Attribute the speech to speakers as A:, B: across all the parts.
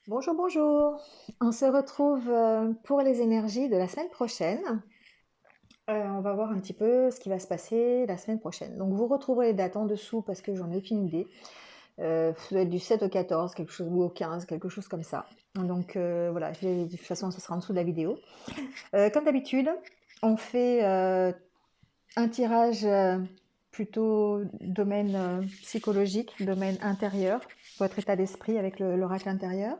A: Bonjour, bonjour. On se retrouve pour les énergies de la semaine prochaine. On va voir un petit peu ce qui va se passer la semaine prochaine. Donc vous retrouverez les dates en dessous parce que j'en ai aucune idée. Ça doit être du 7 au 14, quelque chose, ou au 15, quelque chose comme ça. Donc voilà, de toute façon, ce sera en dessous de la vidéo. Comme d'habitude, on fait un tirage plutôt domaine psychologique, domaine intérieur, votre état d'esprit avec l'oracle intérieur.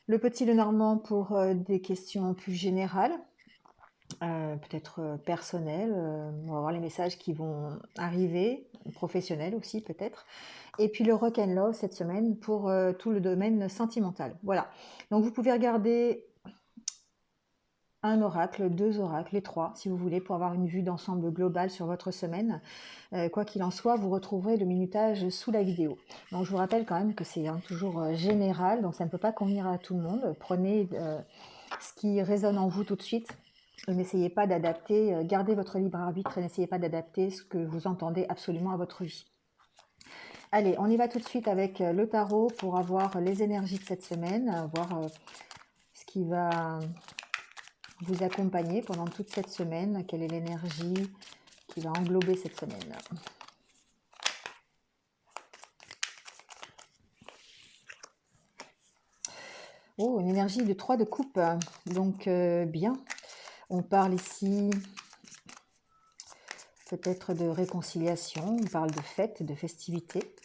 A: Le petit Lenormand pour des questions plus générales, peut-être personnelles. On va voir les messages qui vont arriver, professionnels aussi peut-être. Et puis le Rock and Love cette semaine pour tout le domaine sentimental. Voilà. Donc vous pouvez regarder un oracle, deux oracles, les trois, si vous voulez, pour avoir une vue d'ensemble globale sur votre semaine. Quoi qu'il en soit, vous retrouverez le minutage sous la vidéo. Donc je vous rappelle quand même que c'est toujours général, donc ça ne peut pas convenir à tout le monde. Prenez ce qui résonne en vous tout de suite. N'essayez pas d'adapter, gardez votre libre arbitre et n'essayez pas d'adapter ce que vous entendez absolument à votre vie. Allez, on y va tout de suite avec le tarot pour avoir les énergies de cette semaine, voir ce qui va vous accompagner pendant toute cette semaine, quelle est l'énergie qui va englober cette semaine. Oh, une énergie de 3 de coupe, donc bien. On parle ici peut-être de réconciliation, on parle de fête, de festivité.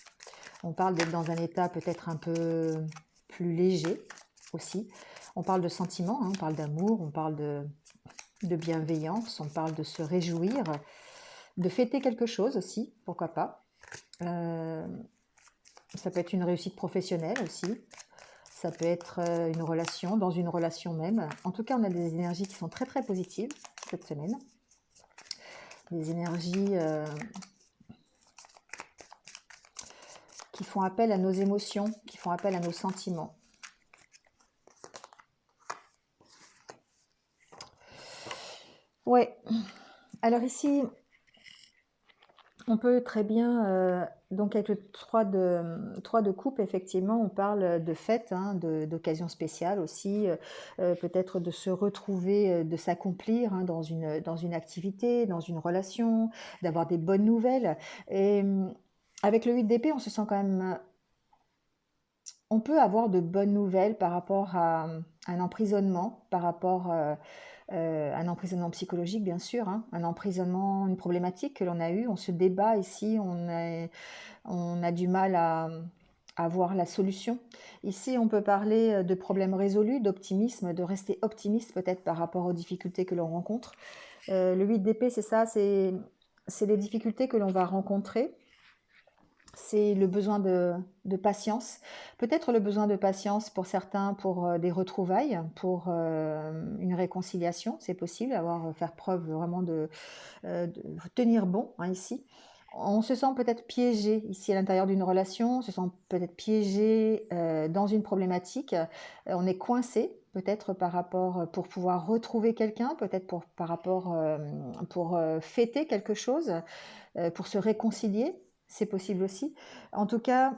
A: On parle d'être dans un état peut-être un peu plus léger aussi. On parle de sentiments, hein, on parle d'amour, on parle de bienveillance, on parle de se réjouir, de fêter quelque chose aussi, pourquoi pas. Ça peut être une réussite professionnelle aussi. Ça peut être une relation, dans une relation même. En tout cas, on a des énergies qui sont très très positives cette semaine. Des énergies qui font appel à nos émotions, qui font appel à nos sentiments. Ouais. Alors ici, on peut très bien, donc avec le 3 de coupe, effectivement, on parle de fête, hein, d'occasion spéciale aussi, peut-être de se retrouver, de s'accomplir hein, dans une activité, dans une relation, d'avoir des bonnes nouvelles. Et avec le 8 d'épée, on se sent quand même... On peut avoir de bonnes nouvelles par rapport à un emprisonnement, par rapport un emprisonnement psychologique, bien sûr, hein, un emprisonnement, une problématique que l'on a eue. On se débat ici, on a du mal à voir la solution. Ici, on peut parler de problèmes résolus, d'optimisme, de rester optimiste peut-être par rapport aux difficultés que l'on rencontre. Le 8 d'épée, c'est ça, c'est les difficultés que l'on va rencontrer. C'est le besoin de patience, peut-être le besoin de patience pour certains pour des retrouvailles, pour une réconciliation, c'est possible, faire preuve vraiment de tenir bon hein, ici. On se sent peut-être piégé ici à l'intérieur d'une relation, on se sent peut-être piégé dans une problématique, on est coincé peut-être par rapport pour pouvoir retrouver quelqu'un, peut-être par rapport pour fêter quelque chose, pour se réconcilier, c'est possible aussi. En tout cas,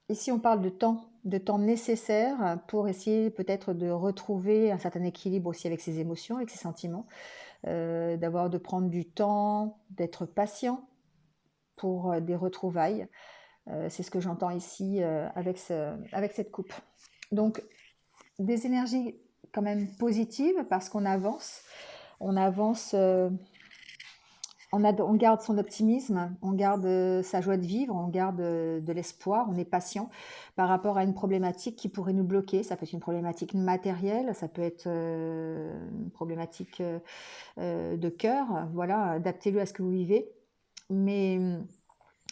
A: ici on parle de temps nécessaire pour essayer peut-être de retrouver un certain équilibre aussi avec ses émotions, avec ses sentiments, de prendre du temps, d'être patient pour des retrouvailles. C'est ce que j'entends ici avec cette coupe. Donc des énergies quand même positives parce on avance on garde son optimisme, on garde sa joie de vivre, on garde de l'espoir, on est patient par rapport à une problématique qui pourrait nous bloquer. Ça peut être une problématique matérielle, ça peut être une problématique de cœur. Voilà, adaptez-le à ce que vous vivez. Mais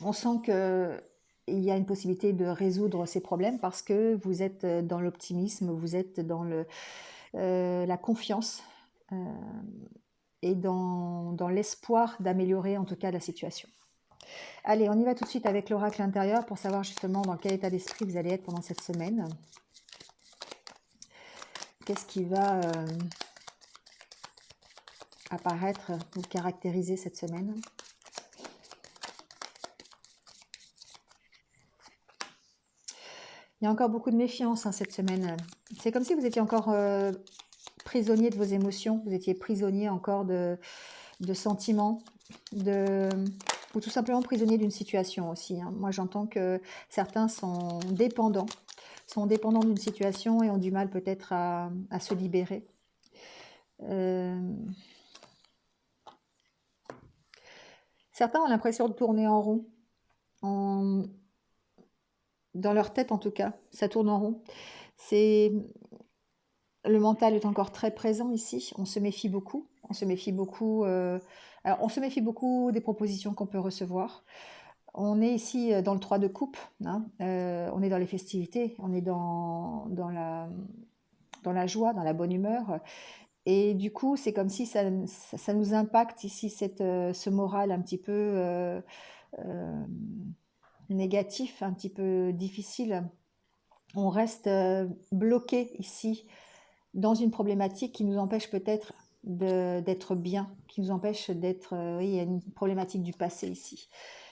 A: on sent qu'il y a une possibilité de résoudre ces problèmes parce que vous êtes dans l'optimisme, vous êtes dans la confiance. Et dans l'espoir d'améliorer en tout cas la situation. Allez, on y va tout de suite avec l'oracle intérieur pour savoir justement dans quel état d'esprit vous allez être pendant cette semaine. Qu'est-ce qui va apparaître, vous caractériser cette semaine? Il y a encore beaucoup de méfiance hein, cette semaine. C'est comme si vous étiez encore prisonnier de vos émotions, vous étiez prisonnier encore de sentiments, de, ou tout simplement prisonnier d'une situation aussi. Hein. Moi, j'entends que certains sont dépendants d'une situation et ont du mal peut-être à se libérer. Euh, Certains ont l'impression de tourner en rond, en, dans leur tête en tout cas, ça tourne en rond. C'est Le mental est encore très présent ici. On se méfie beaucoup. On se méfie beaucoup. Alors, on se méfie beaucoup des propositions qu'on peut recevoir. On est ici dans le 3 de coupe. Hein. On est dans les festivités. On est dans la joie, dans la bonne humeur. Et du coup, c'est comme si ça nous impacte ici, ce moral un petit peu euh, négatif, un petit peu difficile. On reste bloqué ici dans une problématique qui nous empêche peut-être d'être bien, qui nous empêche d'être... oui, il y a une problématique du passé ici.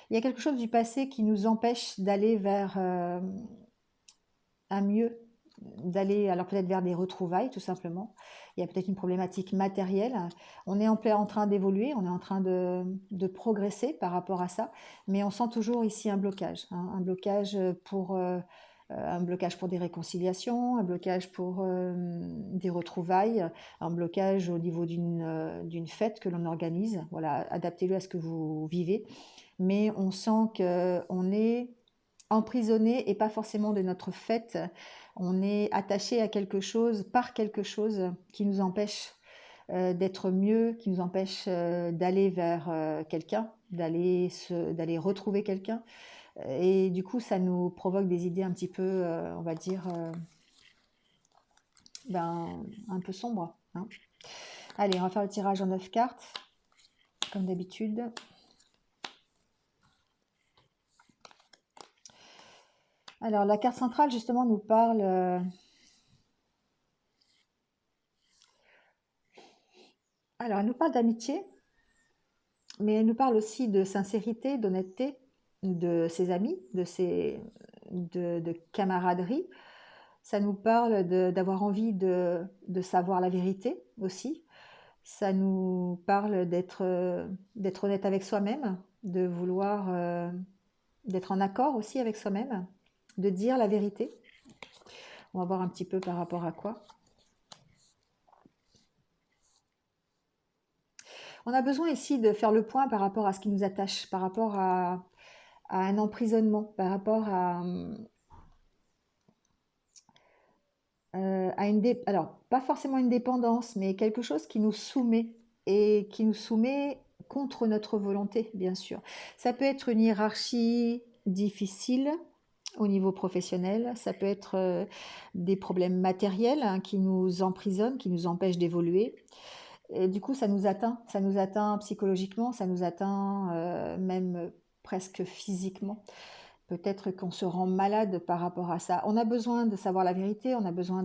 A: Il y a quelque chose du passé qui nous empêche d'aller vers un mieux, d'aller alors peut-être vers des retrouvailles tout simplement. Il y a peut-être une problématique matérielle. On est en train d'évoluer, on est en train de progresser par rapport à ça, mais on sent toujours ici un blocage, hein, un blocage pour des réconciliations, un blocage pour des retrouvailles, un blocage au niveau d'une fête que l'on organise. Voilà, adaptez-le à ce que vous vivez. Mais on sent qu'on est emprisonné et pas forcément de notre fait. On est attaché à quelque chose, par quelque chose qui nous empêche d'être mieux, qui nous empêche d'aller vers quelqu'un, d'aller retrouver quelqu'un. Et du coup, ça nous provoque des idées un petit peu, on va dire, un peu sombres. Hein. Allez, on va faire le tirage en 9 cartes, comme d'habitude. Alors, la carte centrale, justement, nous parle... alors, elle nous parle d'amitié, mais elle nous parle aussi de sincérité, d'honnêteté, de ses amis, de camaraderie. Ça nous parle d'avoir envie de savoir la vérité aussi. Ça nous parle d'être honnête avec soi-même, de vouloir d'être en accord aussi avec soi-même, de dire la vérité. On va voir un petit peu par rapport à quoi. On a besoin ici de faire le point par rapport à ce qui nous attache, par rapport à un emprisonnement, par rapport à alors pas forcément une dépendance, mais quelque chose qui nous soumet et qui nous soumet contre notre volonté, bien sûr. Ça peut être une hiérarchie difficile au niveau professionnel, ça peut être des problèmes matériels hein, qui nous emprisonnent, qui nous empêchent d'évoluer. Et du coup, ça nous atteint psychologiquement, ça nous atteint même presque physiquement. Peut-être qu'on se rend malade par rapport à ça. On a besoin de savoir la vérité, on a besoin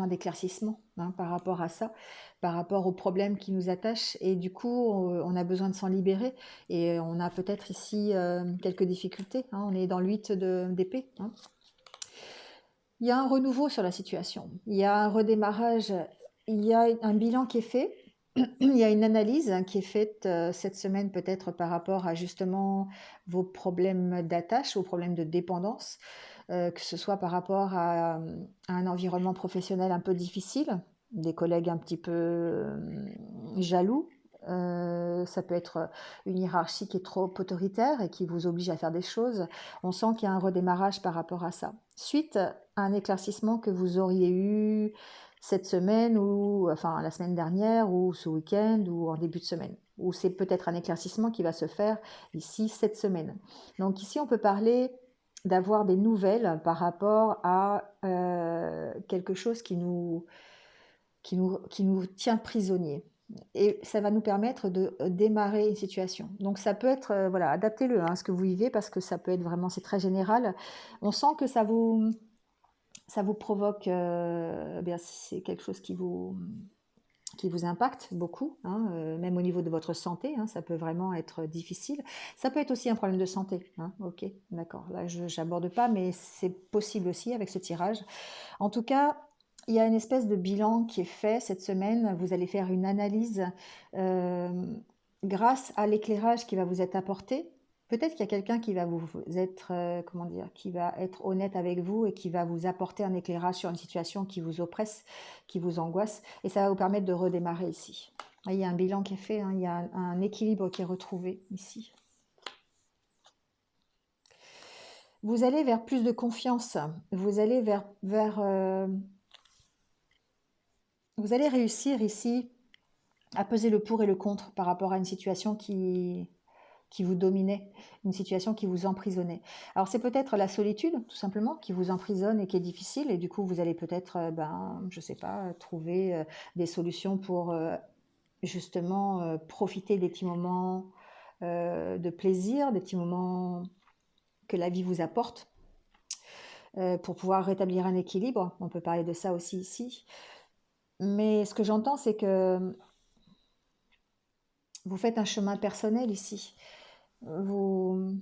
A: d'éclaircissement hein, par rapport à ça, par rapport aux problèmes qui nous attachent. Et du coup, on a besoin de s'en libérer. Et on a peut-être ici quelques difficultés. Hein. On est dans le 8 d'épée. Hein. Il y a un renouveau sur la situation. Il y a un redémarrage. Il y a un bilan qui est fait. Il y a une analyse qui est faite cette semaine peut-être par rapport à justement vos problèmes d'attache, vos problèmes de dépendance, que ce soit par rapport à un environnement professionnel un peu difficile, des collègues un petit peu jaloux. Ça peut être une hiérarchie qui est trop autoritaire et qui vous oblige à faire des choses. On sent qu'il y a un redémarrage par rapport à ça. Suite à un éclaircissement que vous auriez eu cette semaine ou enfin la semaine dernière ou ce week-end ou en début de semaine. Ou c'est peut-être un éclaircissement qui va se faire ici cette semaine. Donc ici on peut parler d'avoir des nouvelles par rapport à quelque chose qui nous tient prisonniers. Et ça va nous permettre de démarrer une situation. Donc ça peut être, voilà, adaptez-le hein, à ce que vous vivez parce que ça peut être vraiment, c'est très général. On sent que ça vous provoque, bien, si c'est quelque chose qui vous impacte beaucoup, hein, même au niveau de votre santé, hein, ça peut vraiment être difficile. Ça peut être aussi un problème de santé, hein, ok, d'accord. Là, je n'aborde pas, mais c'est possible aussi avec ce tirage. En tout cas, il y a une espèce de bilan qui est fait cette semaine. Vous allez faire une analyse euh, grâce à l'éclairage qui va vous être apporté. Peut-être qu'il y a quelqu'un qui va vous être, comment dire, qui va être honnête avec vous et qui va vous apporter un éclairage sur une situation qui vous oppresse, qui vous angoisse, et ça va vous permettre de redémarrer ici. Il y a un bilan qui est fait, hein, il y a un équilibre qui est retrouvé ici. Vous allez vers plus de confiance, vous allez vous allez réussir ici à peser le pour et le contre par rapport à une situation qui vous dominait, une situation qui vous emprisonnait. Alors c'est peut-être la solitude, tout simplement, qui vous emprisonne et qui est difficile, et du coup vous allez peut-être, je sais pas, trouver des solutions pour justement profiter des petits moments de plaisir, des petits moments que la vie vous apporte, pour pouvoir rétablir un équilibre. On peut parler de ça aussi ici. Mais ce que j'entends, c'est que vous faites un chemin personnel ici. Vous,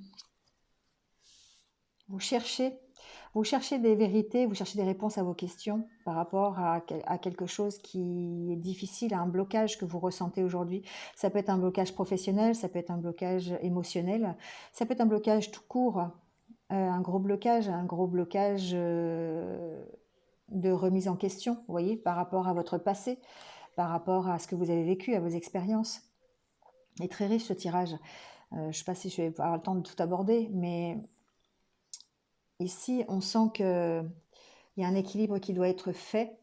A: vous cherchez, vous cherchez des vérités, vous cherchez des réponses à vos questions par rapport à quelque chose qui est difficile, à un blocage que vous ressentez aujourd'hui. Ça peut être un blocage professionnel, ça peut être un blocage émotionnel, ça peut être un blocage tout court, un gros blocage de remise en question, vous voyez, par rapport à votre passé, par rapport à ce que vous avez vécu, à vos expériences. Il est très riche ce tirage. Je ne sais pas si je vais avoir le temps de tout aborder, mais ici, on sent qu'il y a un équilibre qui doit être fait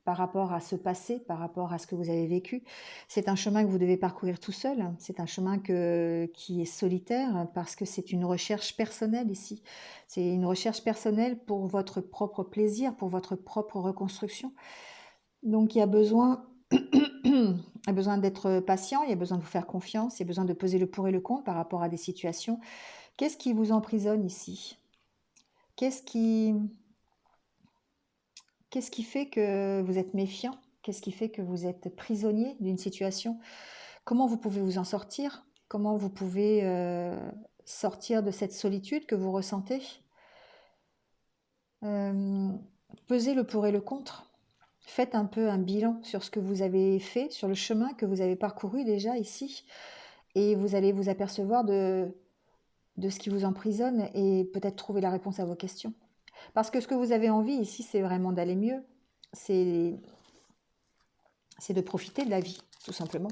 A: par rapport à ce passé, par rapport à ce que vous avez vécu. C'est un chemin que vous devez parcourir tout seul. C'est un chemin qui est solitaire parce que c'est une recherche personnelle ici. C'est une recherche personnelle pour votre propre plaisir, pour votre propre reconstruction. Donc il y a besoin, il y a besoin d'être patient, il y a besoin de vous faire confiance, il y a besoin de peser le pour et le contre par rapport à des situations. Qu'est-ce qui vous emprisonne ici? Qu'est-ce qui, qu'est-ce qui fait que vous êtes méfiant? Qu'est-ce qui fait que vous êtes prisonnier d'une situation? Comment vous pouvez vous en sortir? Comment vous pouvez sortir de cette solitude que vous ressentez? Euh, Pesez le pour et le contre. Faites un peu un bilan sur ce que vous avez fait, sur le chemin que vous avez parcouru déjà ici, et vous allez vous apercevoir de ce qui vous emprisonne et peut-être trouver la réponse à vos questions. Parce que ce que vous avez envie ici, c'est vraiment d'aller mieux, c'est de profiter de la vie, tout simplement.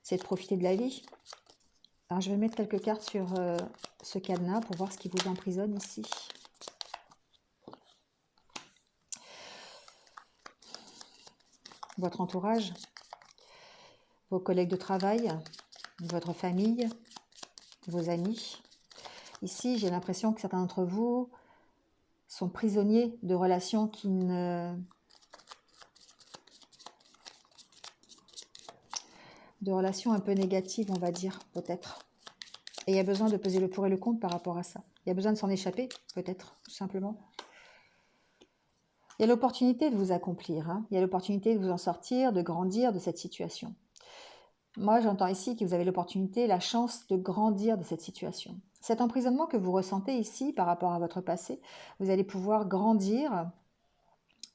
A: C'est de profiter de la vie. Alors je vais mettre quelques cartes sur ce cadenas pour voir ce qui vous emprisonne ici. Votre entourage, vos collègues de travail, votre famille, vos amis. Ici, j'ai l'impression que certains d'entre vous sont prisonniers de relations de relations un peu négatives, on va dire, peut-être. Et il y a besoin de peser le pour et le contre par rapport à ça. Il y a besoin de s'en échapper, peut-être, tout simplement. Il y a l'opportunité de vous accomplir, hein. Il y a l'opportunité de vous en sortir, de grandir de cette situation. Moi, j'entends ici que vous avez l'opportunité, la chance de grandir de cette situation. Cet emprisonnement que vous ressentez ici par rapport à votre passé, vous allez pouvoir grandir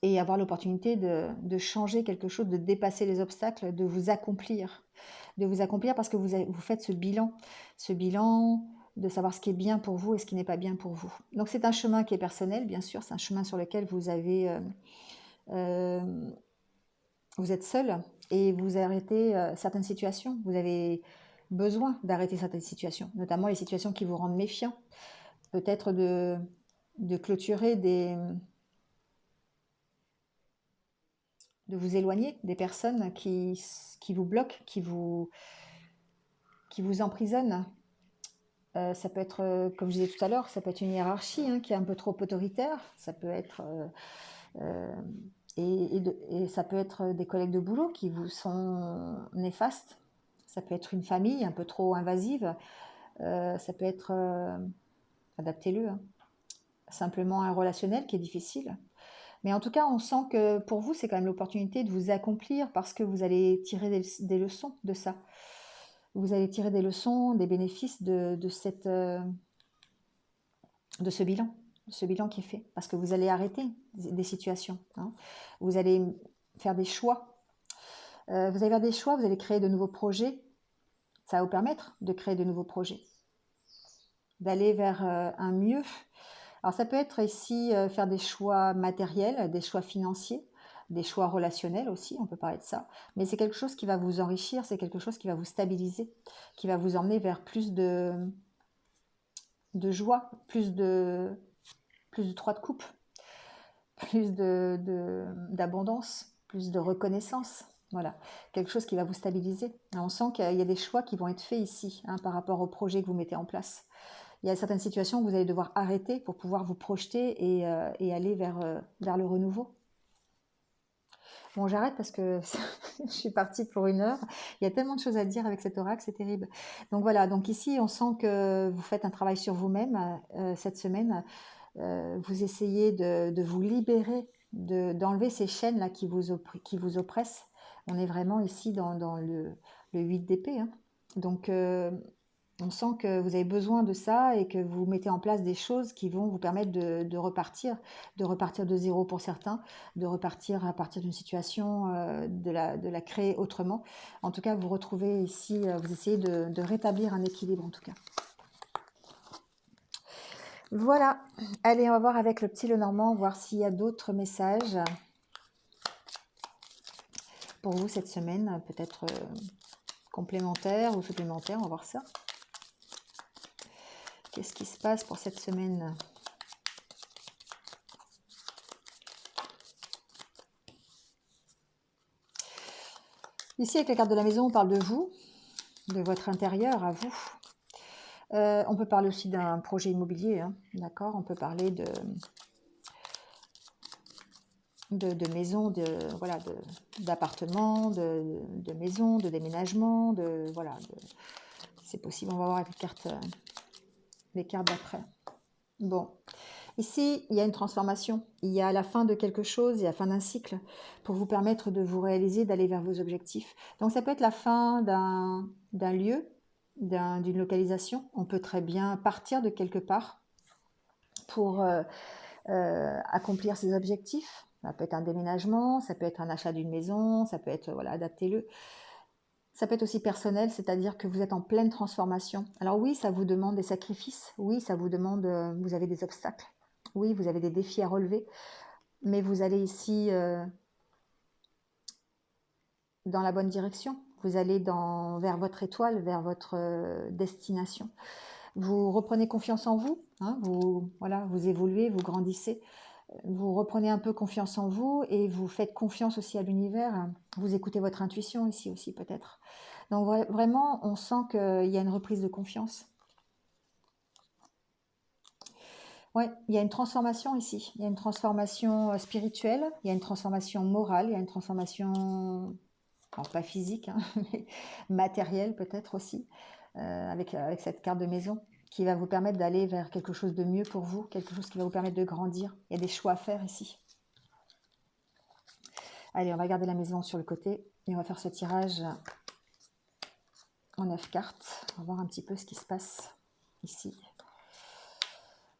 A: et avoir l'opportunité de changer quelque chose, de dépasser les obstacles, de vous accomplir. De vous accomplir parce que vous faites ce bilan de savoir ce qui est bien pour vous et ce qui n'est pas bien pour vous. Donc c'est un chemin qui est personnel, bien sûr, c'est un chemin sur lequel vous êtes seul et vous arrêtez certaines situations. Vous avez besoin d'arrêter certaines situations, notamment les situations qui vous rendent méfiant. Peut-être de clôturer de vous éloigner des personnes qui vous bloquent, qui vous emprisonnent. Ça peut être, comme je disais tout à l'heure, ça peut être une hiérarchie hein, qui est un peu trop autoritaire. Ça peut être euh, et ça peut être des collègues de boulot qui vous sont néfastes. Ça peut être une famille un peu trop invasive. Ça peut être, adaptez-le, hein, simplement un relationnel qui est difficile. Mais en tout cas, on sent que pour vous, c'est quand même l'opportunité de vous accomplir parce que vous allez tirer des leçons de ça. Vous allez tirer des leçons, des bénéfices de ce bilan qui est fait. Parce que vous allez arrêter des situations, hein. Vous allez faire des choix. Vous allez faire des choix, vous allez créer de nouveaux projets. Ça va vous permettre de créer de nouveaux projets, d'aller vers un mieux. Alors ça peut être ici faire des choix matériels, des choix financiers, des choix relationnels aussi, on peut parler de ça. Mais c'est quelque chose qui va vous enrichir, c'est quelque chose qui va vous stabiliser, qui va vous emmener vers plus de joie, plus de 3 de coupe, plus d'abondance, plus de reconnaissance. Voilà, quelque chose qui va vous stabiliser. On sent qu'il y a des choix qui vont être faits ici, hein, par rapport au projet que vous mettez en place. Il y a certaines situations que vous allez devoir arrêter pour pouvoir vous projeter et aller vers le renouveau. Bon, j'arrête parce que je suis partie pour 1 heure. Il y a tellement de choses à dire avec cet oracle, c'est terrible. Donc voilà, donc ici, on sent que vous faites un travail sur vous-même cette semaine. Vous essayez de vous libérer, d'enlever ces chaînes-là qui vous oppressent. On est vraiment ici dans le 8 d'épée, hein. Donc, on sent que vous avez besoin de ça et que vous mettez en place des choses qui vont vous permettre de repartir de zéro pour certains, de repartir à partir d'une situation, de la créer autrement. En tout cas, vous retrouvez ici, vous essayez de rétablir un équilibre en tout cas. Voilà, allez, on va voir avec le petit Lenormand, voir s'il y a d'autres messages pour vous cette semaine, peut-être complémentaires ou supplémentaires, on va voir ça. Qu'est-ce qui se passe pour cette semaine? Ici, avec la carte de la maison, on parle de vous, de votre intérieur à vous. On peut parler aussi d'un projet immobilier, hein, d'accord? On peut parler de maisons, voilà, d'appartements, de maisons, de déménagements, voilà, c'est possible. On va voir avec les cartes d'après. Bon, ici, il y a une transformation. Il y a la fin de quelque chose, il y a la fin d'un cycle pour vous permettre de vous réaliser, d'aller vers vos objectifs. Donc, ça peut être la fin d'un lieu, d'une localisation. On peut très bien partir de quelque part pour accomplir ses objectifs. Ça peut être un déménagement, ça peut être un achat d'une maison, ça peut être, voilà, adaptez-le. Ça peut être aussi personnel, c'est-à-dire que vous êtes en pleine transformation. Alors oui, ça vous demande des sacrifices, oui, ça vous demande, vous avez des obstacles, oui, vous avez des défis à relever, mais vous allez ici dans la bonne direction. Vous allez vers votre étoile, vers votre destination. Vous reprenez confiance en vous, hein, voilà, vous évoluez, vous grandissez. Vous reprenez un peu confiance en vous et vous faites confiance aussi à l'univers. Vous écoutez votre intuition ici aussi peut-être. Donc vraiment, on sent qu'il y a une reprise de confiance. Ouais, il y a une transformation ici. Il y a une transformation spirituelle, il y a une transformation morale, il y a une transformation, alors pas physique, hein, mais matérielle peut-être aussi, avec cette carte de maison qui va vous permettre d'aller vers quelque chose de mieux pour vous, quelque chose qui va vous permettre de grandir. Il y a des choix à faire ici. Allez, on va garder la maison sur le côté et on va faire ce tirage en 9 cartes. On va voir un petit peu ce qui se passe ici.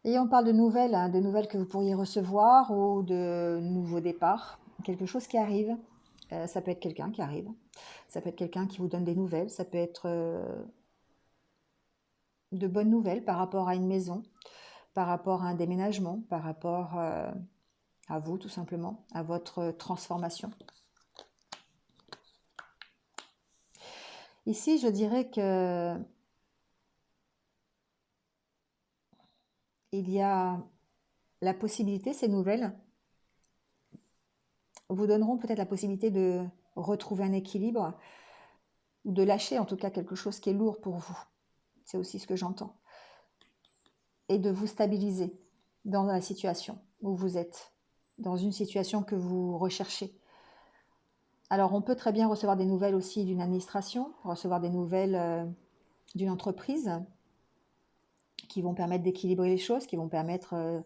A: Et on parle de nouvelles, hein, de nouvelles que vous pourriez recevoir ou de nouveaux départs. Quelque chose qui arrive. Ça peut être quelqu'un qui arrive. Ça peut être quelqu'un qui vous donne des nouvelles. Ça peut être de bonnes nouvelles par rapport à une maison, par rapport à un déménagement, par rapport à vous tout simplement, à votre transformation. Ici, je dirais que il y a la possibilité, ces nouvelles vous donneront peut-être la possibilité de retrouver un équilibre ou de lâcher en tout cas quelque chose qui est lourd pour vous. C'est aussi ce que j'entends. Et de vous stabiliser dans la situation où vous êtes, dans une situation que vous recherchez. Alors on peut très bien recevoir des nouvelles aussi d'une administration, recevoir des nouvelles d'une entreprise qui vont permettre d'équilibrer les choses, qui vont permettre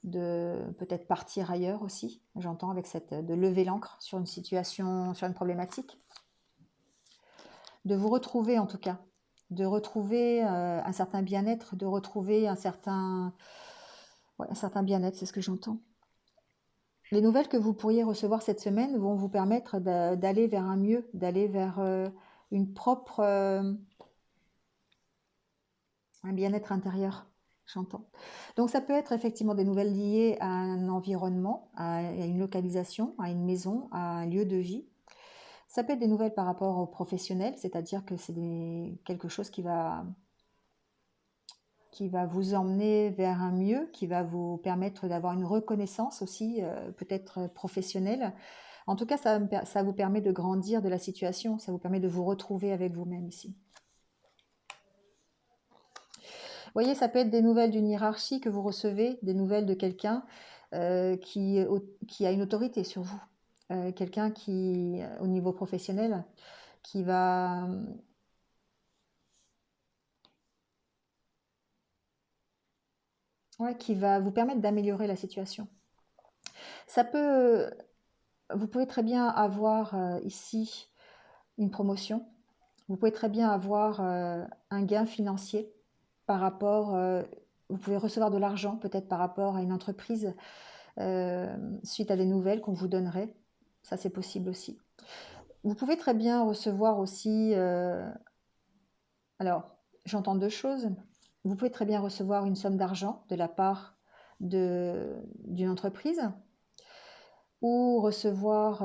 A: de peut-être partir ailleurs aussi, j'entends, avec de lever l'ancre sur une situation, sur une problématique, de vous retrouver en tout cas, de retrouver un certain bien-être, de retrouver ouais, un certain bien-être, c'est ce que j'entends. Les nouvelles que vous pourriez recevoir cette semaine vont vous permettre d'aller vers un mieux, d'aller vers une propre, un bien-être intérieur, j'entends. Donc ça peut être effectivement des nouvelles liées à un environnement, à une localisation, à une maison, à un lieu de vie. Ça peut être des nouvelles par rapport aux professionnels, c'est-à-dire que c'est quelque chose qui va vous emmener vers un mieux, qui va vous permettre d'avoir une reconnaissance aussi, peut-être professionnelle. En tout cas, ça vous permet de grandir de la situation, ça vous permet de vous retrouver avec vous-même ici. Vous voyez, ça peut être des nouvelles d'une hiérarchie que vous recevez, des nouvelles de quelqu'un qui a une autorité sur vous. Quelqu'un qui, au niveau professionnel, qui va, ouais, qui va vous permettre d'améliorer la situation. Ça peut, vous pouvez très bien avoir ici une promotion. Vous pouvez très bien avoir un gain financier par rapport, vous pouvez recevoir de l'argent peut-être par rapport à une entreprise suite à des nouvelles qu'on vous donnerait. Ça, c'est possible aussi. Vous pouvez très bien recevoir aussi, alors j'entends deux choses. Vous pouvez très bien recevoir une somme d'argent de la part d'une entreprise ou recevoir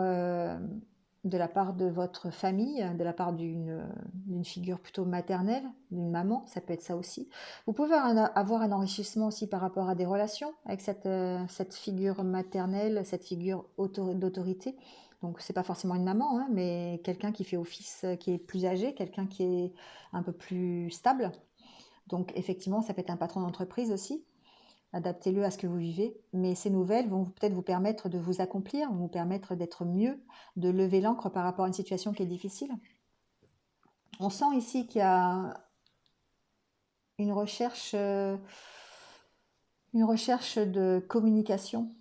A: de la part de votre famille, de la part d'une figure plutôt maternelle, d'une maman, ça peut être ça aussi. Vous pouvez avoir un enrichissement aussi par rapport à des relations avec cette figure maternelle, cette figure d'autorité. Donc c'est pas forcément une maman, hein, mais quelqu'un qui fait office, qui est plus âgé, quelqu'un qui est un peu plus stable. Donc effectivement, ça peut être un patron d'entreprise aussi. Adaptez-le à ce que vous vivez, mais ces nouvelles vont peut-être vous permettre de vous accomplir, vont vous permettre d'être mieux, de lever l'ancre par rapport à une situation qui est difficile. On sent ici qu'il y a une recherche de communication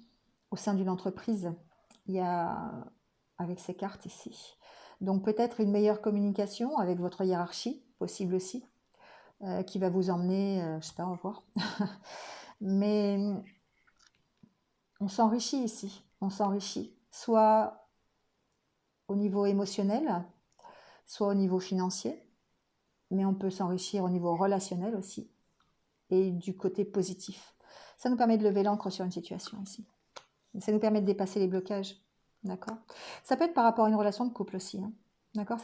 A: au sein d'une entreprise. Il y a, avec ces cartes ici. Donc peut-être une meilleure communication avec votre hiérarchie, possible aussi, qui va vous emmener, je ne sais pas, on va voir. Mais on s'enrichit ici, on s'enrichit, soit au niveau émotionnel, soit au niveau financier, mais on peut s'enrichir au niveau relationnel aussi, et du côté positif. Ça nous permet de lever l'ancre sur une situation ici. Ça nous permet de dépasser les blocages, d'accord? Ça peut être par rapport à une relation de couple aussi, hein, d'accord?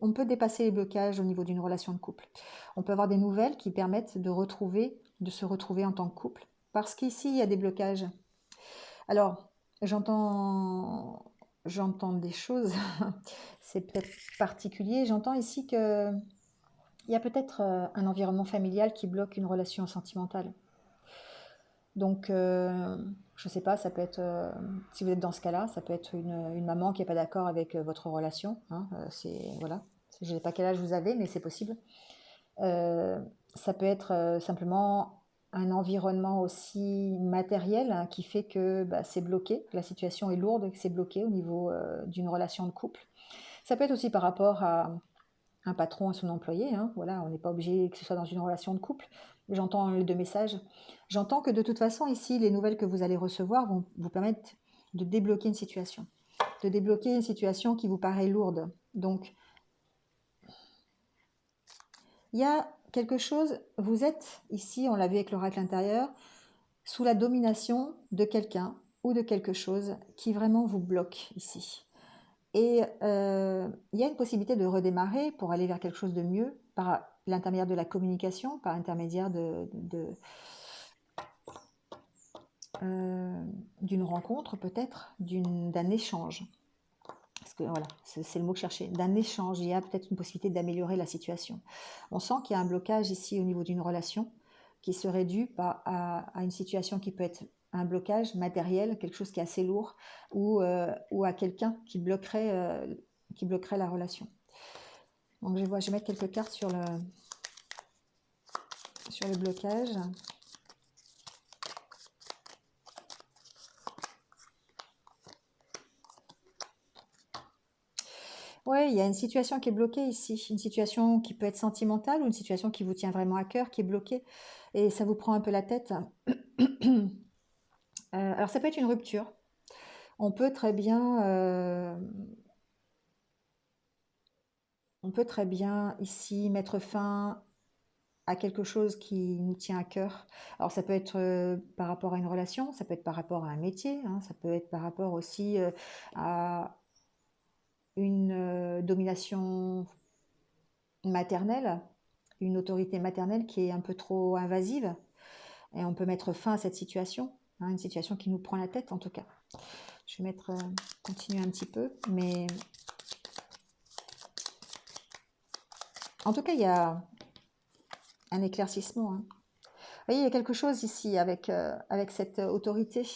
A: On peut dépasser les blocages au niveau d'une relation de couple. On peut avoir des nouvelles qui permettent de se retrouver en tant que couple, parce qu'ici, il y a des blocages. Alors, j'entends des choses, c'est peut-être particulier. J'entends ici que il y a peut-être un environnement familial qui bloque une relation sentimentale. Donc, je ne sais pas, ça peut être, si vous êtes dans ce cas-là, ça peut être une maman qui n'est pas d'accord avec votre relation, hein, voilà. Je ne sais pas quel âge vous avez, mais c'est possible. Ça peut être simplement un environnement aussi matériel, hein, qui fait que c'est bloqué, que la situation est lourde, que c'est bloqué au niveau d'une relation de couple. Ça peut être aussi par rapport à un patron et son employé, hein, voilà, on n'est pas obligé que ce soit dans une relation de couple. J'entends les deux messages. J'entends que de toute façon, ici, les nouvelles que vous allez recevoir vont vous permettre de débloquer une situation. De débloquer une situation qui vous paraît lourde. Donc, il y a quelque chose, vous êtes ici, on l'a vu avec l'oracle intérieur, sous la domination de quelqu'un ou de quelque chose qui vraiment vous bloque ici. Et il y a une possibilité de redémarrer pour aller vers quelque chose de mieux par l'intermédiaire de la communication, par l'intermédiaire d'une rencontre peut-être, d'un échange. Parce que voilà, c'est le mot que je cherchais, d'un échange. Il y a peut-être une possibilité d'améliorer la situation. On sent qu'il y a un blocage ici au niveau d'une relation qui serait dû à une situation qui peut être un blocage matériel, quelque chose qui est assez lourd, ou à quelqu'un qui bloquerait la relation. Donc je vais mettre quelques cartes sur le blocage. Ouais, il y a une situation qui est bloquée ici, une situation qui peut être sentimentale ou une situation qui vous tient vraiment à cœur, qui est bloquée, et ça vous prend un peu la tête. Alors ça peut être une rupture. On peut très bien, on peut très bien ici mettre fin à quelque chose qui nous tient à cœur. Alors ça peut être par rapport à une relation, ça peut être par rapport à un métier, hein, ça peut être par rapport aussi à une domination maternelle, une autorité maternelle qui est un peu trop invasive, et on peut mettre fin à cette situation, hein, une situation qui nous prend la tête en tout cas. Je vais mettre, continuer un petit peu, mais en tout cas il y a un éclaircissement, hein. Vous voyez, il y a quelque chose ici avec cette autorité.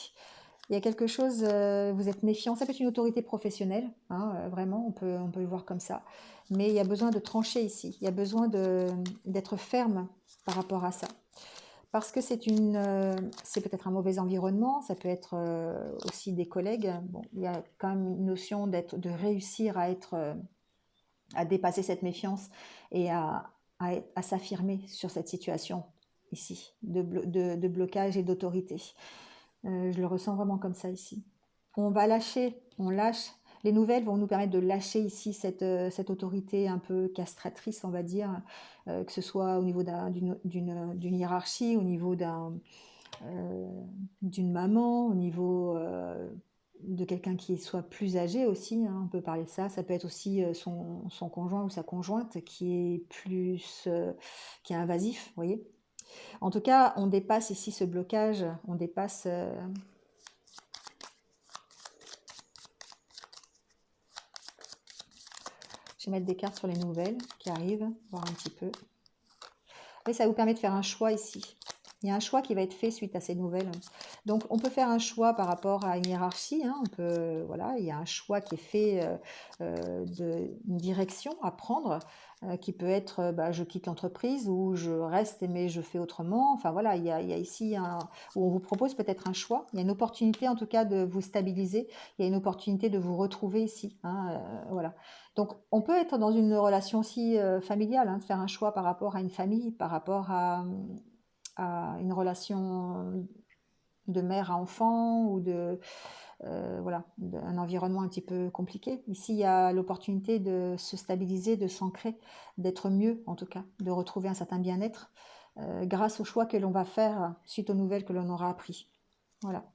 A: Il y a quelque chose, vous êtes méfiant. Ça peut être une autorité professionnelle, hein, vraiment, on peut le voir comme ça. Mais il y a besoin de trancher ici. Il y a besoin d'être ferme par rapport à ça. Parce que c'est peut-être un mauvais environnement, ça peut être aussi des collègues. Bon, il y a quand même une notion de réussir à dépasser cette méfiance et à s'affirmer sur cette situation ici, de blocage et d'autorité. Je le ressens vraiment comme ça ici. On va lâcher, on lâche. Les nouvelles vont nous permettre de lâcher ici cette autorité un peu castratrice, on va dire, que ce soit au niveau d'une hiérarchie, au niveau euh, d'une maman, au niveau de quelqu'un qui soit plus âgé aussi, hein, on peut parler de ça. Ça peut être aussi son conjoint ou sa conjointe qui est invasif, vous voyez. En tout cas, on dépasse ici ce blocage, on dépasse. Je vais mettre des cartes sur les nouvelles qui arrivent, voir un petit peu. Et ça vous permet de faire un choix ici. Il y a un choix qui va être fait suite à ces nouvelles. Donc, on peut faire un choix par rapport à une hiérarchie, hein. Voilà, il y a un choix qui est fait d'une direction à prendre, qui peut être bah, je quitte l'entreprise ou je reste mais je fais autrement. Enfin voilà, il y a ici où on vous propose peut-être un choix. Il y a une opportunité en tout cas de vous stabiliser. Il y a une opportunité de vous retrouver ici, hein, voilà. Donc, on peut être dans une relation aussi familiale, hein, de faire un choix par rapport à une famille, par rapport à une relation de mère à enfant ou voilà, un environnement un petit peu compliqué. Ici, il y a l'opportunité de se stabiliser, de s'ancrer, d'être mieux en tout cas, de retrouver un certain bien-être grâce au choix que l'on va faire suite aux nouvelles que l'on aura appris. Voilà.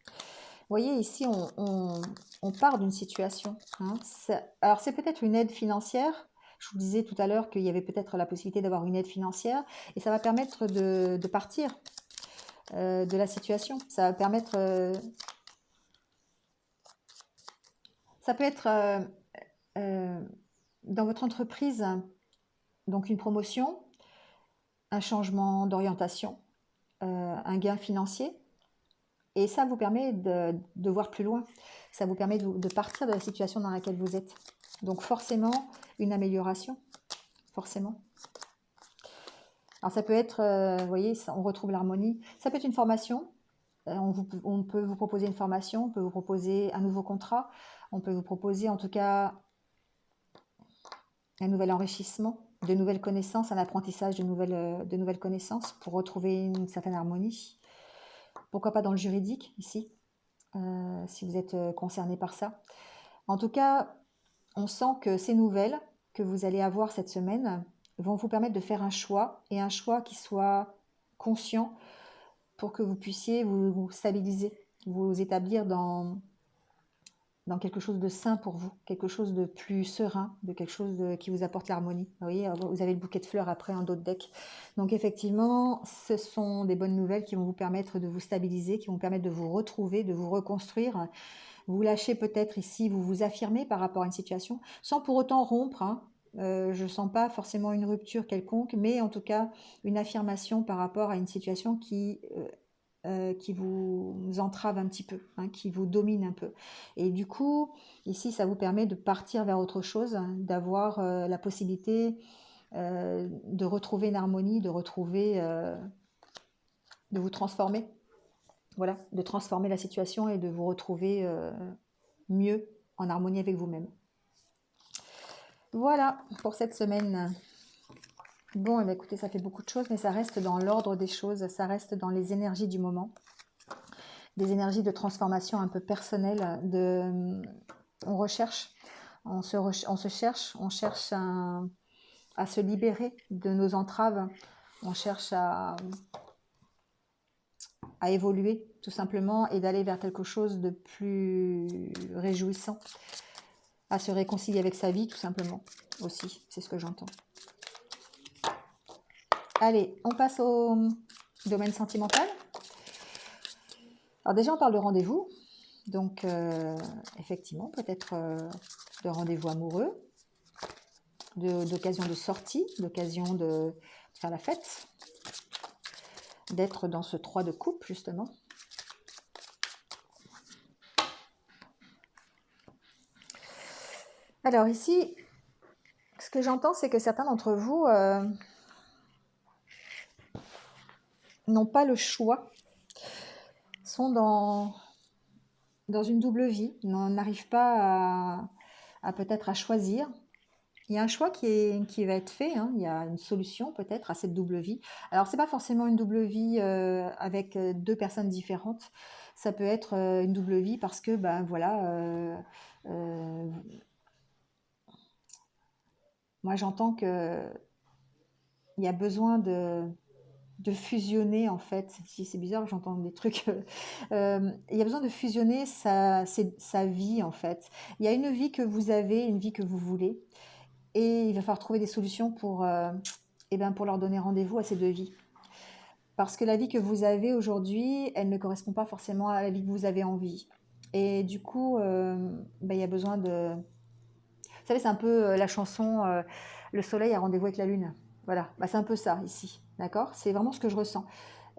A: Vous voyez, ici, on part d'une situation, hein. Alors, c'est peut-être une aide financière. Je vous disais tout à l'heure qu'il y avait peut-être la possibilité d'avoir une aide financière et ça va permettre de partir de la situation. Ça va permettre. Ça peut être euh, dans votre entreprise, donc une promotion, un changement d'orientation, un gain financier. Et ça vous permet de voir plus loin. Ça vous permet de partir de la situation dans laquelle vous êtes. Donc forcément, une amélioration. Forcément. Alors ça peut être, vous voyez, on retrouve l'harmonie. Ça peut être une formation. On peut vous proposer une formation, on peut vous proposer un nouveau contrat, on peut vous proposer en tout cas un nouvel enrichissement, de nouvelles connaissances, un apprentissage de nouvelles connaissances pour retrouver une certaine harmonie. Pourquoi pas dans le juridique ici, si vous êtes concerné par ça. En tout cas, on sent que ces nouvelles que vous allez avoir cette semaine vont vous permettre de faire un choix et un choix qui soit conscient pour que vous puissiez vous stabiliser, vous établir dans quelque chose de sain pour vous, quelque chose de plus serein, de quelque chose qui vous apporte l'harmonie. Vous voyez, vous avez le bouquet de fleurs après en dos de deck. Donc effectivement, ce sont des bonnes nouvelles qui vont vous permettre de vous stabiliser, qui vont vous permettre de vous retrouver, de vous reconstruire. Vous lâchez peut-être ici, vous vous affirmez par rapport à une situation, sans pour autant rompre, hein. Je ne sens pas forcément une rupture quelconque, mais en tout cas une affirmation par rapport à une situation qui vous entrave un petit peu, hein, qui vous domine un peu. Et du coup, ici, ça vous permet de partir vers autre chose, hein, d'avoir la possibilité de retrouver une harmonie, de vous transformer. voilà, de transformer la situation et de vous retrouver mieux en harmonie avec vous-même. Voilà pour cette semaine. Bon, eh bien, écoutez, ça fait beaucoup de choses, mais ça reste dans l'ordre des choses, ça reste dans les énergies du moment, des énergies de transformation un peu personnelles. On recherche, on se cherche, on cherche à se libérer de nos entraves, on cherche à évoluer tout simplement et d'aller vers quelque chose de plus réjouissant, à se réconcilier avec sa vie tout simplement aussi, c'est ce que j'entends. Allez, on passe au domaine sentimental. Alors déjà, on parle de rendez-vous. Donc, effectivement, peut-être de rendez-vous amoureux, d'occasion de sortie, d'occasion de faire la fête, d'être dans ce 3 de coupe, justement. Alors ici, ce que j'entends, c'est que certains d'entre vous n'ont pas le choix, sont dans une double vie, n'arrivent pas à peut-être à choisir. Il y a un choix qui va être fait, hein. Il y a une solution peut-être à cette double vie. Alors, ce n'est pas forcément une double vie avec deux personnes différentes. Ça peut être une double vie parce que, ben voilà, euh, moi j'entends qu'il y a besoin de fusionner en fait. Si c'est bizarre, j'entends des trucs. Il y a besoin de fusionner sa vie en fait. Il y a une vie que vous avez, une vie que vous voulez. Et il va falloir trouver des solutions pour leur donner rendez-vous à ces deux vies. Parce que la vie que vous avez aujourd'hui, elle ne correspond pas forcément à la vie que vous avez envie. Et du coup, il y a besoin de... Vous savez, c'est un peu la chanson Le soleil a rendez-vous avec la lune. Voilà, c'est un peu ça ici. D'accord? C'est vraiment ce que je ressens.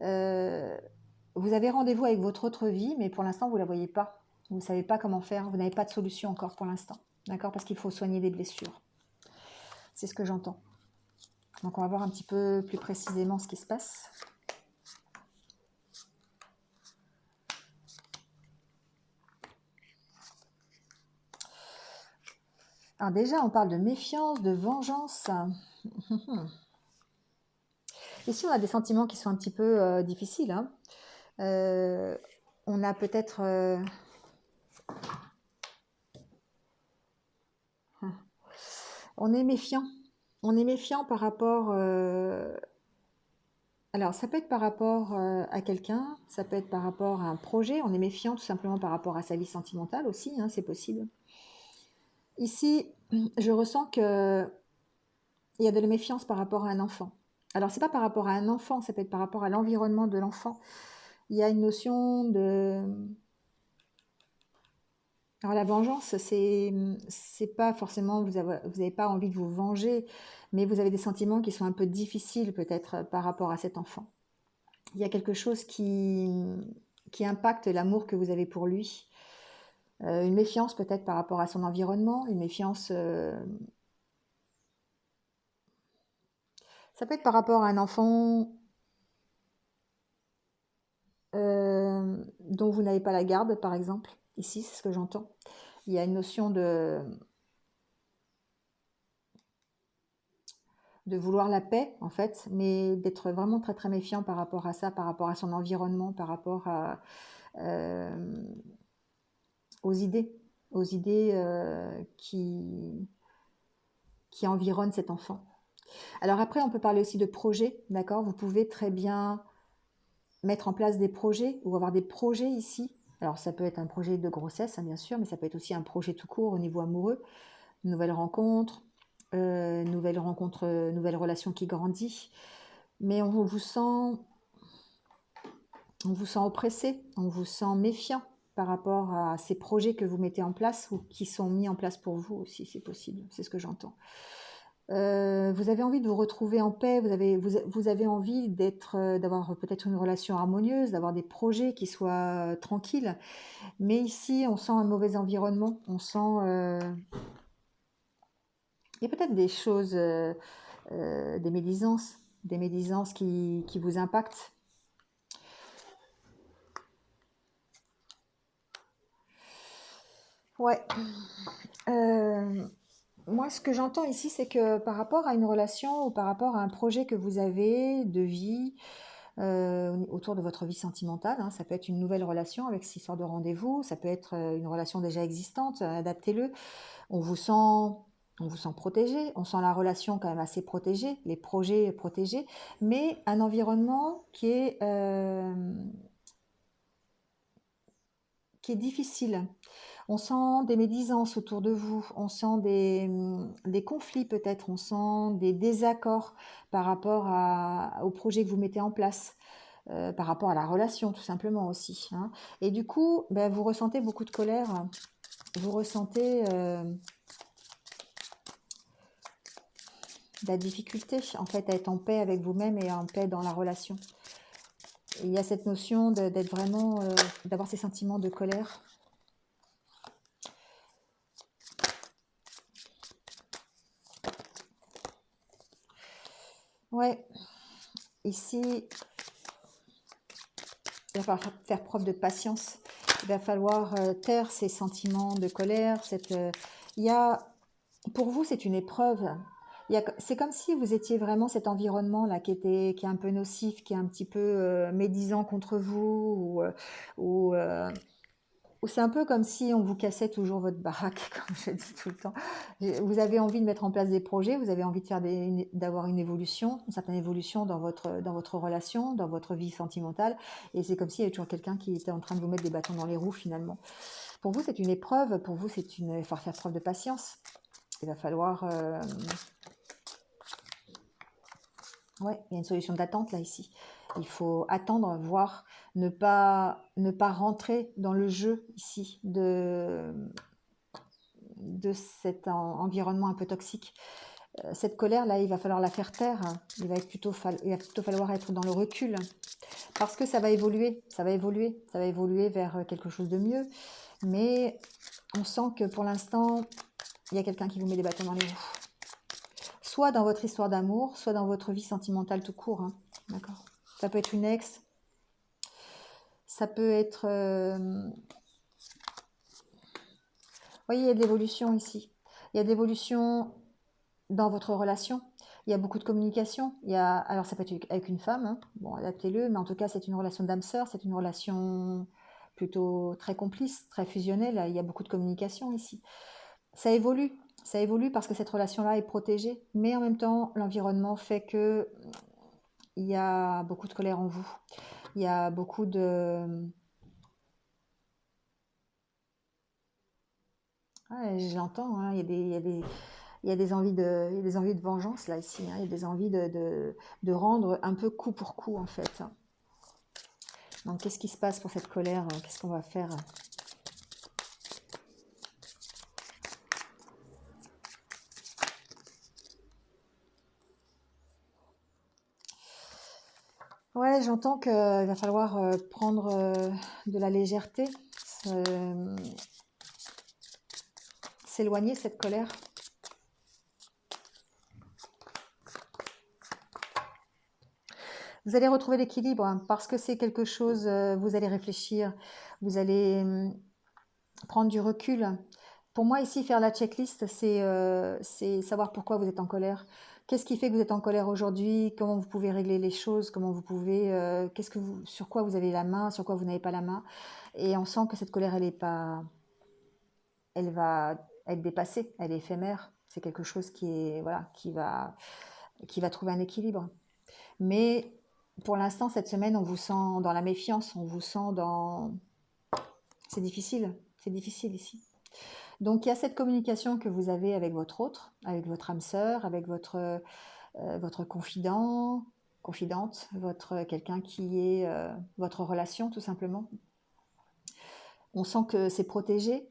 A: Euh, Vous avez rendez-vous avec votre autre vie, mais pour l'instant, vous ne la voyez pas. Vous ne savez pas comment faire. Vous n'avez pas de solution encore pour l'instant. D'accord? Parce qu'il faut soigner des blessures. C'est ce que j'entends. Donc on va voir un petit peu plus précisément ce qui se passe. Alors déjà, on parle de méfiance, de vengeance. Ici, on a des sentiments qui sont un petit peu difficiles. Hein. On a peut-être... on est méfiant. On est méfiant par rapport... alors, ça peut être par rapport à quelqu'un, ça peut être par rapport à un projet. On est méfiant tout simplement par rapport à sa vie sentimentale aussi, hein, c'est possible. Ici, je ressens que il y a de la méfiance par rapport à un enfant. Alors, c'est pas par rapport à un enfant, ça peut être par rapport à l'environnement de l'enfant. Il y a une notion de... Alors, la vengeance, c'est pas forcément, vous avez pas envie de vous venger, mais vous avez des sentiments qui sont un peu difficiles peut-être par rapport à cet enfant. Il y a quelque chose qui impacte l'amour que vous avez pour lui. Une méfiance peut-être par rapport à son environnement, une méfiance... ça peut être par rapport à un enfant dont vous n'avez pas la garde, par exemple. Ici, c'est ce que j'entends. Il y a une notion de vouloir la paix, en fait, mais d'être vraiment très, très méfiant par rapport à ça, par rapport à son environnement, par rapport euh, aux idées, aux idées qui environnent cet enfant. Alors après, on peut parler aussi de projets, d'accord? Vous pouvez très bien mettre en place des projets ou avoir des projets ici. Alors ça peut être un projet de grossesse, hein, bien sûr, mais ça peut être aussi un projet tout court au niveau amoureux, une nouvelle rencontre, nouvelle relation qui grandit. Mais on vous sent oppressé, on vous sent méfiant par rapport à ces projets que vous mettez en place ou qui sont mis en place pour vous aussi, c'est possible, c'est ce que j'entends. Vous avez envie de vous retrouver en paix, vous avez envie d'avoir peut-être une relation harmonieuse, d'avoir des projets qui soient tranquilles. Mais ici, on sent un mauvais environnement, on sent... il y a peut-être des choses, des médisances qui vous impactent. Ouais. Euh, Moi, ce que j'entends ici, c'est que par rapport à une relation ou par rapport à un projet que vous avez de vie, autour de votre vie sentimentale, hein, ça peut être une nouvelle relation avec cette histoire de rendez-vous, ça peut être une relation déjà existante, adaptez-le. On vous sent, on vous sent protégé, on sent la relation quand même assez protégée, les projets protégés, mais un environnement qui est difficile. On sent des médisances autour de vous, on sent des conflits peut-être, on sent des désaccords par rapport au projet que vous mettez en place, par rapport à la relation tout simplement aussi, hein. Et du coup, ben, vous ressentez beaucoup de colère, vous ressentez de la difficulté en fait à être en paix avec vous-même et en paix dans la relation. Et il y a cette notion d'être vraiment, d'avoir ces sentiments de colère. Ouais, ici, il va falloir faire preuve de patience. Il va falloir taire ces sentiments de colère. Il y a, pour vous, c'est une épreuve. C'est comme si vous étiez vraiment cet environnement-là qui est un peu nocif, qui est un petit peu médisant contre vous, ou, euh, ou c'est un peu comme si on vous cassait toujours votre baraque, comme je dis tout le temps. Vous avez envie de mettre en place des projets, vous avez envie de faire d'avoir une évolution, une certaine évolution dans votre relation, dans votre vie sentimentale, et c'est comme s'il y avait toujours quelqu'un qui était en train de vous mettre des bâtons dans les roues finalement. Pour vous, c'est une épreuve, pour vous, il faut faire preuve de patience. Il va falloir... ouais, il y a une solution d'attente là ici. Il faut attendre, voir, ne pas rentrer dans le jeu ici de cet environnement un peu toxique. Cette colère-là, il va falloir la faire taire. Il va plutôt falloir être dans le recul parce que ça va évoluer, ça va évoluer, ça va évoluer vers quelque chose de mieux. Mais on sent que pour l'instant, il y a quelqu'un qui vous met des bâtons dans les roues. Soit dans votre histoire d'amour, soit dans votre vie sentimentale tout court, hein. D'accord. Ça peut être une ex, ça peut être... Vous voyez, il y a de l'évolution ici. Il y a de l'évolution dans votre relation. Il y a beaucoup de communication. Alors ça peut être avec une femme, hein. Bon, adaptez-le, mais en tout cas, c'est une relation d'âme-sœur, c'est une relation plutôt très complice, très fusionnelle. Il y a beaucoup de communication ici. Ça évolue parce que cette relation-là est protégée, mais en même temps, l'environnement fait que il y a beaucoup de colère en vous. Il y a beaucoup de... Ouais, je l'entends, hein, il y a des envies il y a des envies de vengeance là ici, hein. Il y a des envies de rendre un peu coup pour coup en fait. Donc qu'est-ce qui se passe pour cette colère? Qu'est-ce qu'on va faire? Ouais, j'entends qu'il va falloir prendre de la légèreté, euh, s'éloigner de cette colère. Vous allez retrouver l'équilibre hein, parce que c'est quelque chose, vous allez réfléchir, vous allez prendre du recul. Pour moi, ici, faire la checklist, c'est savoir pourquoi vous êtes en colère. Qu'est-ce qui fait que vous êtes en colère aujourd'hui? Comment vous pouvez régler les choses? Comment vous pouvez, sur quoi vous avez la main? Sur quoi vous n'avez pas la main? Et on sent que cette colère, elle est pas, elle va être dépassée, elle est éphémère. C'est quelque chose qui est, voilà, qui va trouver un équilibre. Mais pour l'instant, cette semaine, on vous sent dans la méfiance, on vous sent dans... c'est difficile ici. Donc il y a cette communication que vous avez avec votre autre, avec votre âme sœur, avec votre confident, confidente, quelqu'un qui est votre relation tout simplement. On sent que c'est protégé,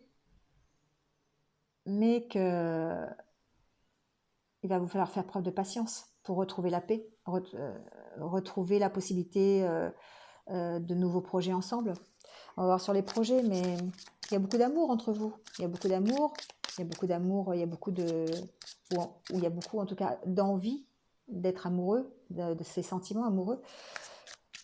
A: mais que il va vous falloir faire preuve de patience pour retrouver la paix, retrouver la possibilité de nouveaux projets ensemble. On va voir sur les projets, mais il y a beaucoup d'amour entre vous. Il y a beaucoup d'amour, il y a beaucoup d'amour, il y a beaucoup de... Ou il y a beaucoup en tout cas d'envie d'être amoureux, de ces sentiments amoureux.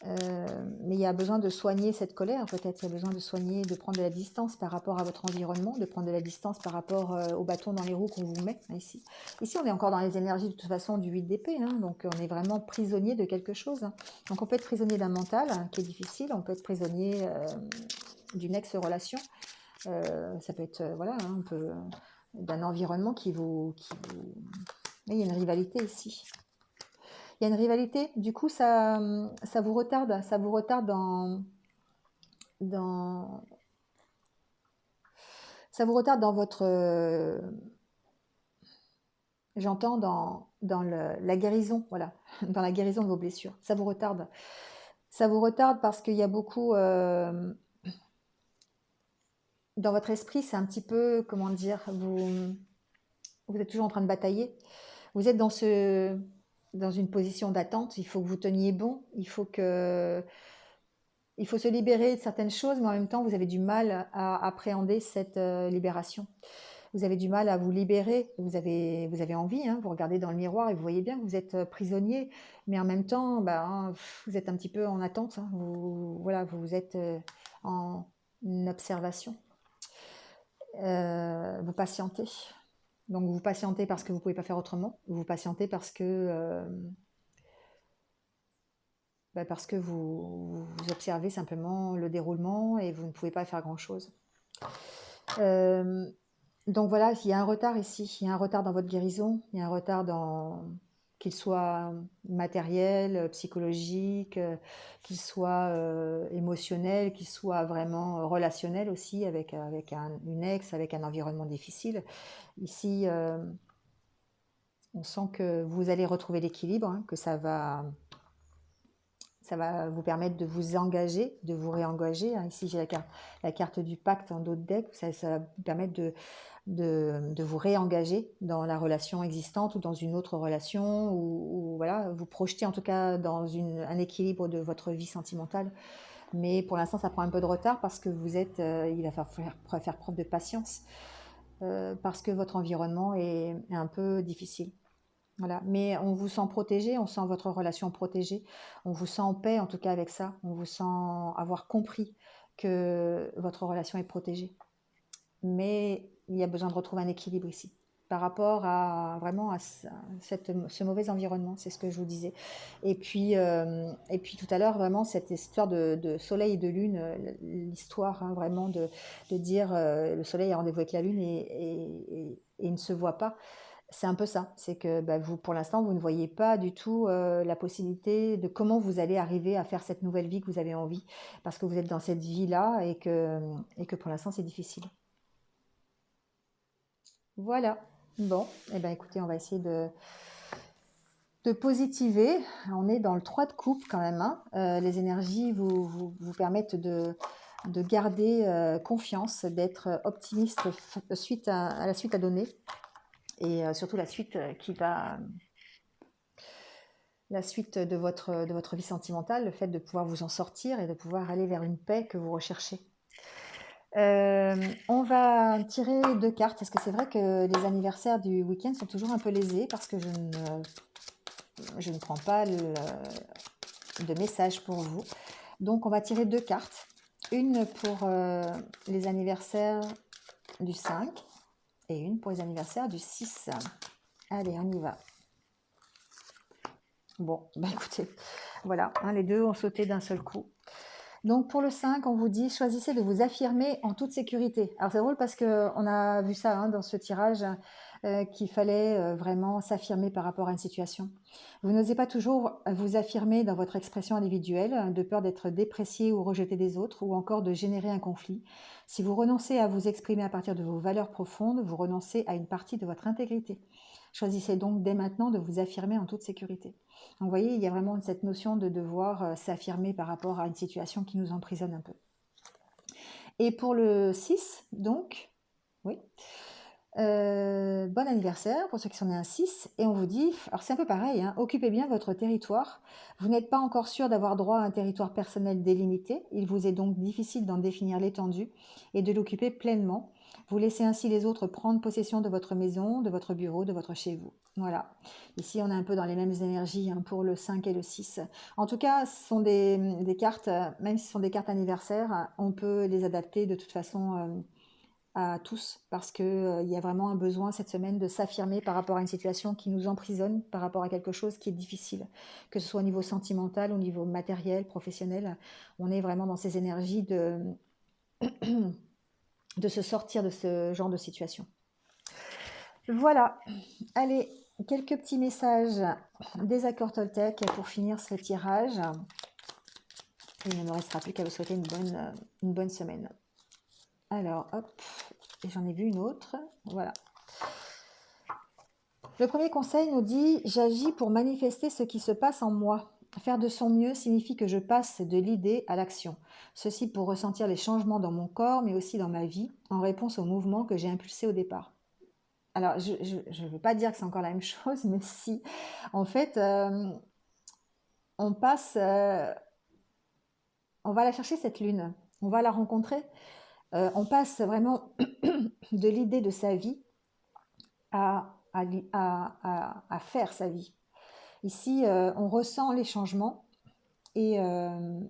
A: Mais il y a besoin de soigner cette colère, peut-être. Il y a besoin de soigner, de prendre de la distance par rapport à votre environnement, de prendre de la distance par rapport au bâton dans les roues qu'on vous met ici. Ici, on est encore dans les énergies de toute façon du 8 d'épée, hein, donc on est vraiment prisonnier de quelque chose. Hein. Donc on peut être prisonnier d'un mental qui est difficile, on peut être prisonnier d'une ex-relation, ça peut être voilà, hein, un peu d'un environnement qui vous... Il y a une rivalité ici. Il y a une rivalité, du coup ça vous retarde dans ça vous retarde dans votre j'entends dans la guérison, voilà, dans la guérison de vos blessures. Ça vous retarde. Ça vous retarde parce qu'il y a beaucoup dans votre esprit, c'est un petit peu, comment dire, vous êtes toujours en train de batailler. Vous êtes dans une position d'attente. Il faut que vous teniez bon. Il faut se libérer de certaines choses, mais en même temps, vous avez du mal à appréhender cette libération. Vous avez du mal à vous libérer. Vous avez envie, hein, vous regardez dans le miroir et vous voyez bien que vous êtes prisonnier, mais en même temps, vous êtes un petit peu en attente. Hein. Voilà, vous êtes en observation. Vous patientez. Donc vous patientez parce que vous ne pouvez pas faire autrement. Vous patientez parce que vous observez simplement le déroulement et vous ne pouvez pas faire grand-chose. Donc voilà, il y a un retard ici. Il y a un retard dans votre guérison. Il y a un retard qu'il soit matériel, psychologique, qu'il soit émotionnel, qu'il soit vraiment relationnel aussi avec une ex, avec un environnement difficile. Ici, on sent que vous allez retrouver l'équilibre, hein, que ça va vous permettre de vous engager, de vous réengager. Hein. Ici, j'ai la carte du pacte en dos de deck. Ça va vous permettre de vous réengager dans la relation existante ou dans une autre relation, ou voilà, vous projeter en tout cas dans un équilibre de votre vie sentimentale. Mais pour l'instant, ça prend un peu de retard parce que il va falloir faire preuve de patience parce que votre environnement est un peu difficile. Voilà. Mais on vous sent protégé, on sent votre relation protégée, on vous sent en paix en tout cas avec ça, on vous sent avoir compris que votre relation est protégée. Mais il y a besoin de retrouver un équilibre ici par rapport à vraiment à ce mauvais environnement, c'est ce que je vous disais. Et puis tout à l'heure, vraiment, cette histoire de soleil et de lune, l'histoire hein, vraiment de dire le soleil a rendez-vous avec la lune et il ne se voit pas. C'est un peu ça, c'est que vous, pour l'instant, vous ne voyez pas du tout la possibilité de comment vous allez arriver à faire cette nouvelle vie que vous avez envie, parce que vous êtes dans cette vie-là et que pour l'instant, c'est difficile. Voilà. Bon, eh ben, écoutez, on va essayer de positiver. On est dans le 3 de coupe quand même. Hein. Les énergies vous permettent de garder confiance, d'être optimiste à la suite à donner. Et surtout la suite la suite de votre vie sentimentale, le fait de pouvoir vous en sortir et de pouvoir aller vers une paix que vous recherchez. On va tirer 2 cartes, parce que c'est vrai que les anniversaires du week-end sont toujours un peu lésés, parce que je ne prends pas de message pour vous. Donc on va tirer 2 cartes. Une pour les anniversaires du 5 et une pour les anniversaires du 6. Allez, on y va. Bon, écoutez, voilà, hein, les deux ont sauté d'un seul coup. Donc pour le 5, on vous dit, choisissez de vous affirmer en toute sécurité. Alors c'est drôle parce qu'on a vu ça hein, dans ce tirage, qu'il fallait vraiment s'affirmer par rapport à une situation. Vous n'osez pas toujours vous affirmer dans votre expression individuelle, de peur d'être déprécié ou rejeté des autres, ou encore de générer un conflit. Si vous renoncez à vous exprimer à partir de vos valeurs profondes, vous renoncez à une partie de votre intégrité. Choisissez donc dès maintenant de vous affirmer en toute sécurité. Donc vous voyez, il y a vraiment cette notion de devoir s'affirmer par rapport à une situation qui nous emprisonne un peu. Et pour le 6, donc, oui, bon anniversaire pour ceux qui sont nés un 6. Et on vous dit, alors c'est un peu pareil, hein, occupez bien votre territoire. Vous n'êtes pas encore sûr d'avoir droit à un territoire personnel délimité. Il vous est donc difficile d'en définir l'étendue et de l'occuper pleinement. Vous laissez ainsi les autres prendre possession de votre maison, de votre bureau, de votre chez vous. Voilà. Ici, on est un peu dans les mêmes énergies hein, pour le 5 et le 6. En tout cas, ce sont des cartes, même si ce sont des cartes anniversaires, on peut les adapter de toute façon à tous parce qu'il y a vraiment un besoin cette semaine de s'affirmer par rapport à une situation qui nous emprisonne, par rapport à quelque chose qui est difficile, que ce soit au niveau sentimental, au niveau matériel, professionnel. On est vraiment dans ces énergies de se sortir de ce genre de situation. Voilà, allez, quelques petits messages des accords Toltec pour finir ce tirage. Il ne me restera plus qu'à vous souhaiter une bonne semaine. Alors, hop, j'en ai vu une autre. Voilà. Le premier conseil nous dit « J'agis pour manifester ce qui se passe en moi. Faire de son mieux signifie que je passe de l'idée à l'action. Ceci pour ressentir les changements dans mon corps, mais aussi dans ma vie, en réponse au mouvement que j'ai impulsé au départ. » Alors, je ne veux pas dire que c'est encore la même chose, mais si. En fait, on passe... on va aller chercher cette lune. On va la rencontrer. On passe vraiment de l'idée de sa vie à faire sa vie. Ici, on ressent les changements et on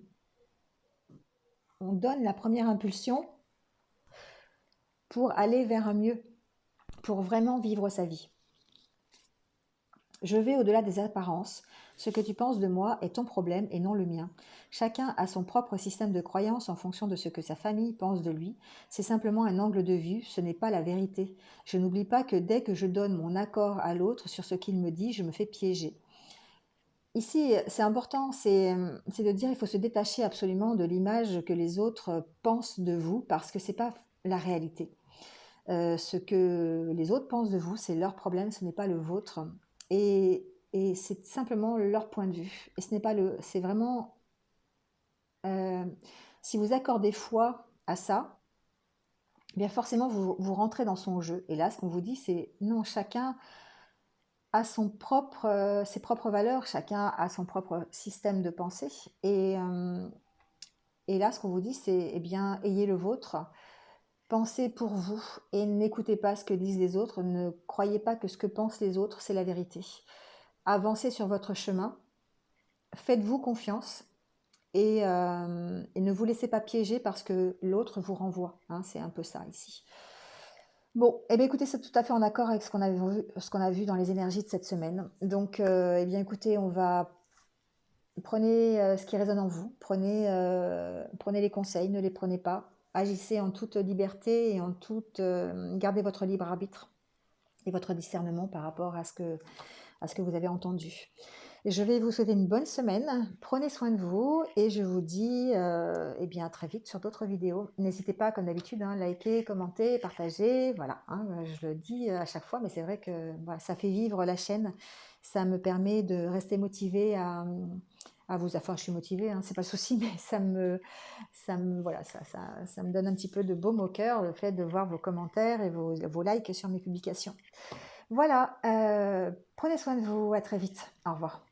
A: donne la première impulsion pour aller vers un mieux, pour vraiment vivre sa vie. Je vais au-delà des apparences. Ce que tu penses de moi est ton problème et non le mien. Chacun a son propre système de croyance en fonction de ce que sa famille pense de lui. C'est simplement un angle de vue, ce n'est pas la vérité. Je n'oublie pas que dès que je donne mon accord à l'autre sur ce qu'il me dit, je me fais piéger. Ici, c'est important, c'est de dire il faut se détacher absolument de l'image que les autres pensent de vous parce que ce n'est pas la réalité. Ce que les autres pensent de vous, c'est leur problème, ce n'est pas le vôtre. Et c'est simplement leur point de vue. Et ce n'est pas c'est vraiment... si vous accordez foi à ça, eh bien forcément vous rentrez dans son jeu. Et là, ce qu'on vous dit, c'est non, chacun a ses propres valeurs, chacun a son propre système de pensée. Et là, ce qu'on vous dit, c'est, eh bien, ayez le vôtre, pensez pour vous et n'écoutez pas ce que disent les autres, ne croyez pas que ce que pensent les autres, c'est la vérité. Avancez sur votre chemin, faites-vous confiance et ne vous laissez pas piéger parce que l'autre vous renvoie. Hein, c'est un peu ça ici. Bon, eh bien écoutez, c'est tout à fait en accord avec ce qu'on a vu dans les énergies de cette semaine. Donc, eh bien écoutez, prenez ce qui résonne en vous, prenez les conseils, ne les prenez pas, agissez en toute liberté et gardez votre libre arbitre et votre discernement par rapport à ce que vous avez entendu. Et je vais vous souhaiter une bonne semaine, prenez soin de vous et je vous dis eh bien, à très vite sur d'autres vidéos. N'hésitez pas, comme d'habitude, hein, liker, commenter, partager, voilà, hein, je le dis à chaque fois, mais c'est vrai que voilà, ça fait vivre la chaîne, ça me permet de rester motivée à vous, enfin je suis motivée, hein, c'est pas le souci, mais ça me donne un petit peu de baume au cœur, le fait de voir vos commentaires et vos likes sur mes publications. Voilà, prenez soin de vous, à très vite, au revoir.